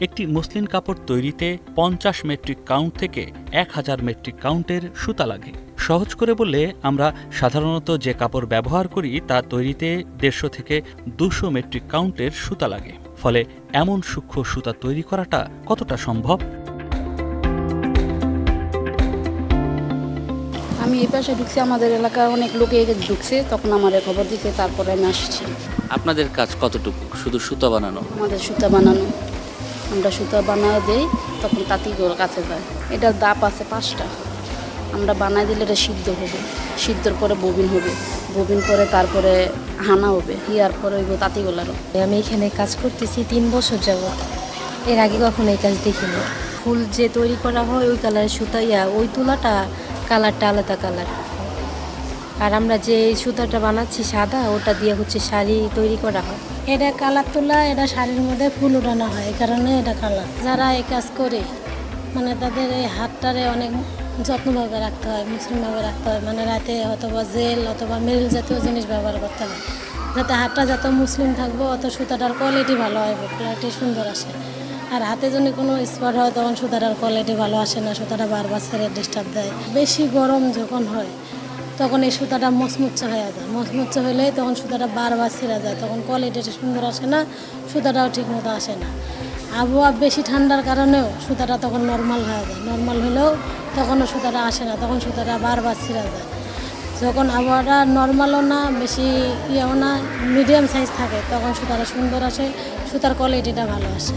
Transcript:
একটি মসলিন কাপড় তৈরিতে 50 মেট্রিক কাউন্ট থেকে 1000 মেট্রিক কাউন্টের সুতা লাগে। সহজ করে বললে আমরা সাধারণত যে কাপড় ব্যবহার করি তা তৈরিতে 150 থেকে 200 মেট্রিক কাউন্টের সুতা লাগে। ফলে এমন সূক্ষ্ম সুতা তৈরি করাটা কতটা সম্ভব? আমি এই পাশে ঢুকছি, আমাদের এলাকার অনেক লোক এগিয়ে ঢুকছে, তখন আমার খবর দিতে তারপরে আমি আসছি। আপনাদের কাজ কতটুকু? শুধু সুতা বানানো? আমাদের সুতা বানানো, আমরা সুতা বানায় দেই, তখন তাঁতিগুলোর কাছে যায়। এটার দাপ আছে 5টা। আমরা বানাই দিলে এটা সিদ্ধ হবে, সিদ্ধর পরে ববিন হবে, ববিন করে তারপরে হানা হবে, হিয়ার পরে ওইব তাঁতিগুলারও। আমি এখানে কাজ করতেছি 3 বছর যাবত। এর আগে কখনো এই কাজ দেখিনি। ফুল যে তৈরি করা হয় ওই কালারের সুতা, ওই তুলাটা কালারটা আলাদা কালার। আর আমরা যে সুতাটা বানাচ্ছি সাদা, ওটা দিয়ে হচ্ছে শাড়ি তৈরি করা হয়। এটা কালার তোলা, এটা শাড়ির মধ্যে ফুল উঠানো হয়, এই কারণে এটা কালার। যারা এই কাজ করে মানে তাদের এই হাতটারে অনেক যত্নভাবে রাখতে হয়, মসৃণভাবে রাখতে হয়। মানে রাতে অথবা জেল অথবা মেরিল জাতীয় জিনিস ব্যবহার করতে হয়, যাতে হাতটা যত মুসলিম থাকবো অত সুতাটার কোয়ালিটি ভালো হয়, কোয়ালিটি সুন্দর আসে। আর হাতে যদি কোনো স্পট হয় তখন সুতাটার কোয়ালিটি ভালো আসে না, সুতাটা বারবার ছেড়ে ডিস্টার্ব দেয়। বেশি গরম যখন হয় তখন এই সুতাটা মচমুচে হয়ে যায়, মচমুচে হলে তখন সুতাটা বারবার ছিঁড়া যায়, তখন কোয়ালিটিটা সুন্দর আসে না, সুতাটাও ঠিক মতো আসে না। আবহাওয়া বেশি ঠান্ডার কারণেও সুতাটা তখন নর্মাল হয়ে যায়, নর্মাল হলেও তখনও সুতাটা আসে না, তখন সুতাটা বারবার ছিঁড়া যায়। যখন আবহাওয়াটা নর্মালও না বেশি ইয়েও না, মিডিয়াম সাইজ থাকে, তখন সুতাটা সুন্দর আসে, সুতার কোয়ালিটিটা ভালো আসে।